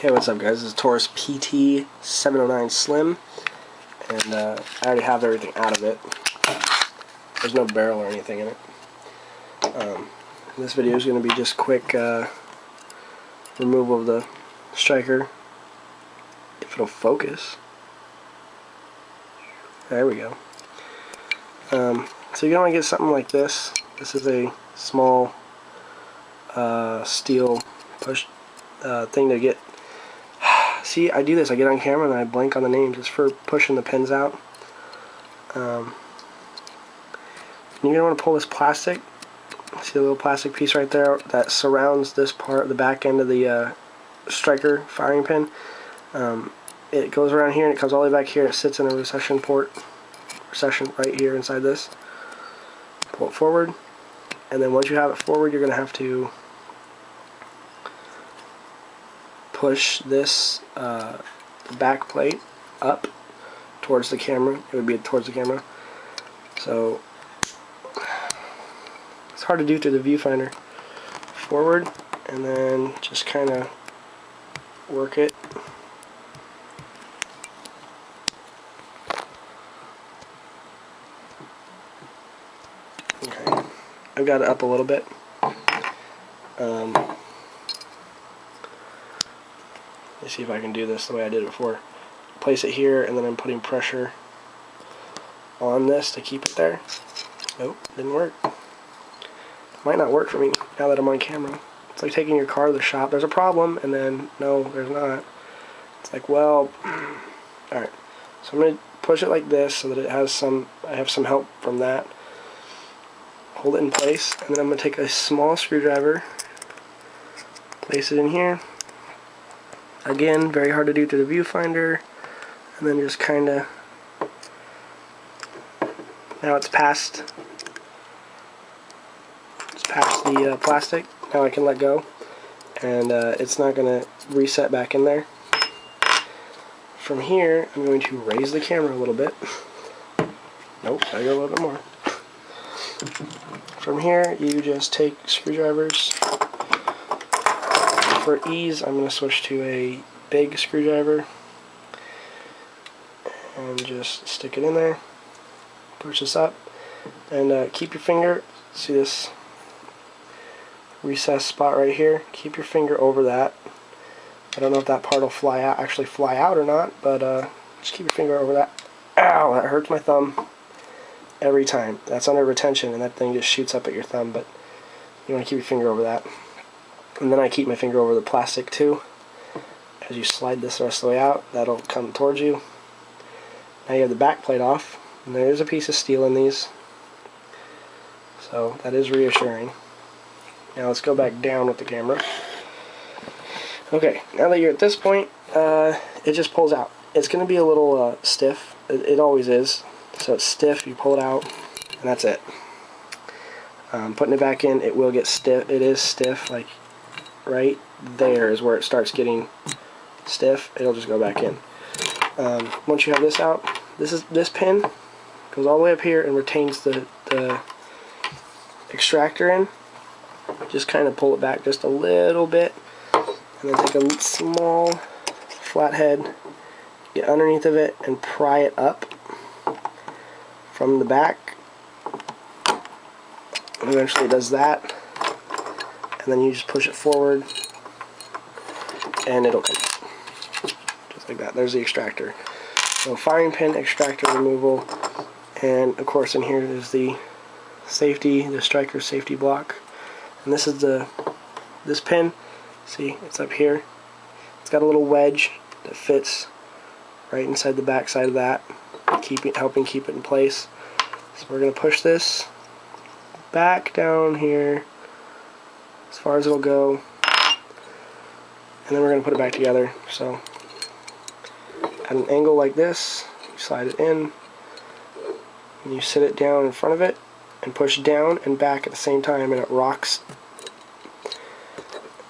Okay, what's up guys? This is Taurus PT709 Slim, and I already have everything out of it. There's no barrel or anything in it. This video is going to be just quick removal of the striker, if it'll focus. There we go. So you're going to get something like this. This is a small steel push thing to get. See, I do this. I get on camera and I blank on the names. It's for pushing the pins out. You're going to want to pull this plastic. See the little plastic piece right there that surrounds this part, the back end of the striker firing pin. It goes around here and it comes all the way back here. It sits in a recession right here inside this. Pull it forward, and then once you have it forward, you're going to have to push this back plate up towards the camera. It would be towards the camera. So it's hard to do through the viewfinder. Forward, and then just kind of work it. Okay, I've got it up a little bit. Let's see if I can do this the way I did it before. Place it here, and then I'm putting pressure on this to keep it there. Nope, didn't work. Might not work for me now that I'm on camera. It's like taking your car to the shop. There's a problem, and then no, there's not. It's like, well, alright. So I'm going to push it like this so that it has some, I have some help from that. Hold it in place, and then I'm going to take a small screwdriver, place it in here. Again, very hard to do through the viewfinder, and then just kind of, now it's past the plastic. Now I can let go, and it's not going to reset back in there. From here, I'm going to raise the camera a little bit. Nope, I go a little bit more. From here, you just take screwdrivers. For ease, I'm going to switch to a big screwdriver and just stick it in there. Push this up, and keep your finger. See this recessed spot right here? Keep your finger over that. I don't know if that part will actually fly out or not, but just keep your finger over that. Ow! That hurts my thumb every time. That's under retention, and that thing just shoots up at your thumb, but you want to keep your finger over that. And then I keep my finger over the plastic too. As you slide this the rest of the way out, that'll come towards you. Now you have the back plate off, and there is a piece of steel in these, so that is reassuring. Now let's go back down with the camera. Okay, now that you're at this point, it just pulls out. It's going to be a little stiff. It always is. So it's stiff, you pull it out, and that's it. Putting it back in, it will get stiff. It is stiff, like right there is where it starts getting stiff. It'll just go back in. Once you have this out, this pin goes all the way up here and retains the extractor in. Just kind of pull it back just a little bit, and then take a small flathead, get underneath of it, and pry it up from the back. And eventually it does that, and then you just push it forward, and it'll come out. Just like that. There's the extractor. So firing pin, extractor removal, and of course in here is the safety, the striker safety block. And this is this pin. See, it's up here. It's got a little wedge that fits right inside the back side of that, helping keep it in place. So we're going to push this back down here as far as it'll go, and then we're going to put it back together. So at an angle like this, you slide it in, and you sit it down in front of it and push down and back at the same time, and it rocks.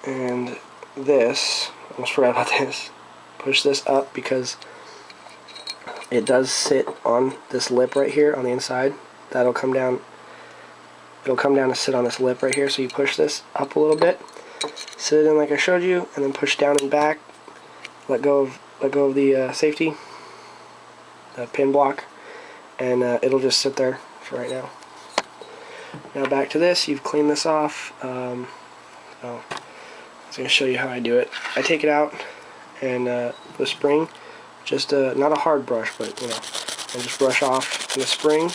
And this, almost forgot about this, push this up because it does sit on this lip right here on the inside. That'll come down. It'll come down to sit on this lip right here. So you push this up a little bit, sit it in like I showed you, and then push down and back, let go of the safety pin block, and it'll just sit there for right now. Now back to this. You've cleaned this off. I was going to show you how I do it. I take it out, and the spring, just not a hard brush, but you know, and just brush off the spring.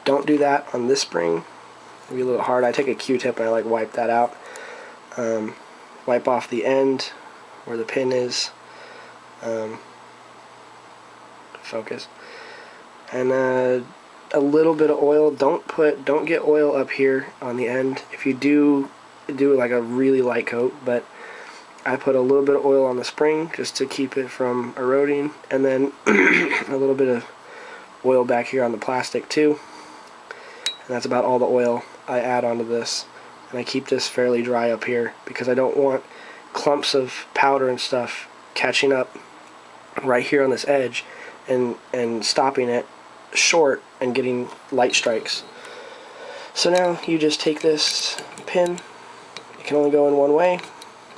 Don't do that on this spring. It'll be a little hard. I take a Q-tip and I like wipe that out. Wipe off the end where the pin is. Focus. And a little bit of oil. Don't get oil up here on the end. If you do like a really light coat, but I put a little bit of oil on the spring just to keep it from eroding, and then a little bit of oil back here on the plastic too. And that's about all the oil I add onto this. And I keep this fairly dry up here because I don't want clumps of powder and stuff catching up right here on this edge and stopping it short and getting light strikes. So now you just take this pin, it can only go in one way,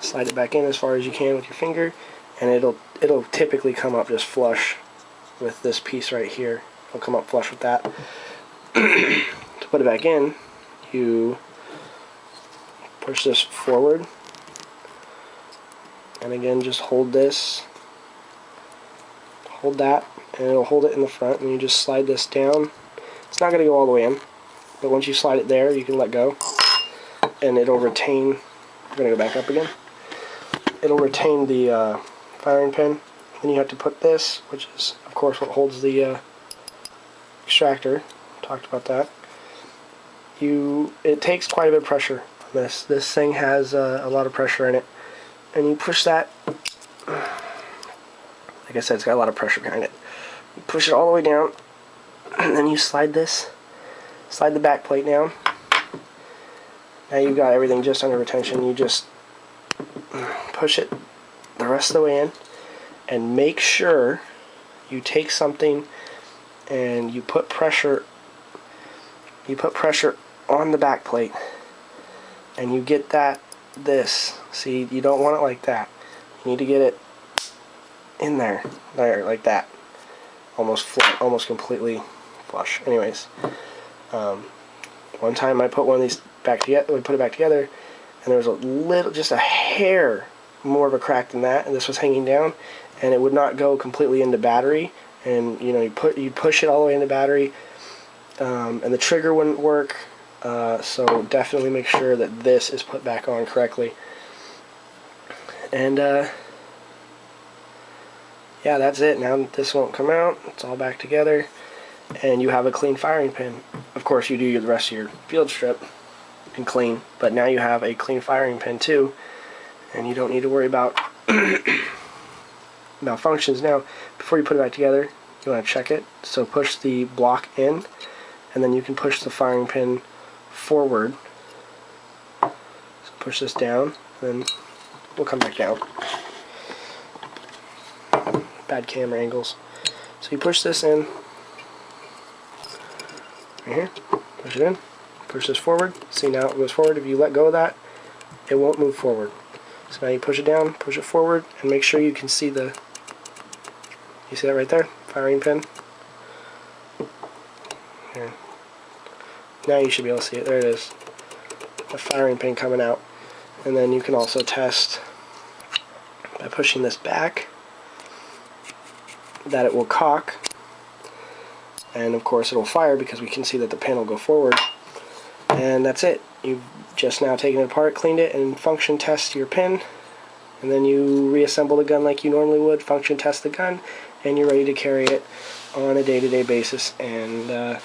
slide it back in as far as you can with your finger, and it'll typically come up just flush with this piece right here. It'll come up flush with that. To put it back in, you push this forward, and again just hold this, hold that, and it'll hold it in the front, and you just slide this down. It's not going to go all the way in, but once you slide it there, you can let go, and it'll retain. I'm going to go back up again. It'll retain the firing pin. Then you have to put this, which is of course what holds the extractor. Talked about that. It takes quite a bit of pressure on this. This thing has a lot of pressure in it, and you push that. Like I said, it's got a lot of pressure behind it. You push it all the way down, and then you slide the back plate down. Now you've got everything just under retention. You just push it the rest of the way in, and make sure you take something and you put pressure on the back plate, and you get this. See, you don't want it like that. You need to get it in there, like that, almost completely flush. Anyways, one time I put one of these back together. We put it back together, and there was just a hair more of a crack than that, and this was hanging down, and it would not go completely into battery. And you know, you push it all the way into battery, and the trigger wouldn't work. So definitely make sure that this is put back on correctly. And yeah, that's it. Now this won't come out. It's all back together, and you have a clean firing pin. Of course, you do the rest of your field strip and clean, but now you have a clean firing pin too, and you don't need to worry about malfunctions. Now, before you put it back together, you want to check it. So push the block in, and then you can push the firing pin forward. So push this down, and then we'll come back down. Bad camera angles. So you push this in, right here, push it in, push this forward. See, now it goes forward. If you let go of that, it won't move forward. So now you push it down, push it forward, and make sure you can see you see that right there? Firing pin. Here. Now you should be able to see it. There it is. The firing pin coming out. And then you can also test by pushing this back that it will cock, and of course it'll fire because we can see that the pin will go forward. And that's it. You've just now taken it apart, cleaned it, and function test your pin, and then you reassemble the gun like you normally would, function test the gun, and you're ready to carry it on a day-to-day basis. And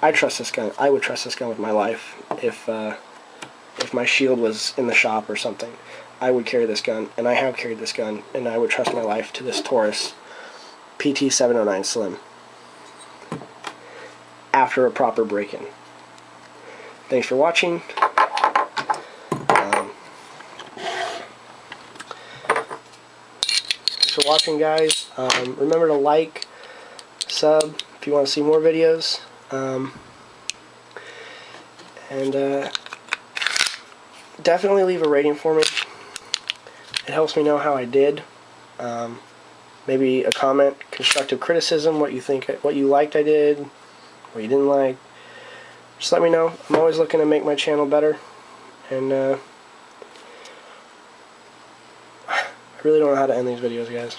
I trust this gun. I would trust this gun with my life. If my shield was in the shop or something, I would carry this gun, and I have carried this gun, and I would trust my life to this Taurus PT709 Slim after a proper break-in. Thanks for watching. Thanks for watching, guys. Remember to like, sub if you want to see more videos, and definitely leave a rating for me It helps me know how I did. Maybe a comment, constructive criticism, what you think, what you liked I did, what you didn't like. Just let me know. I'm always looking to make my channel better, and I really don't know how to end these videos, guys.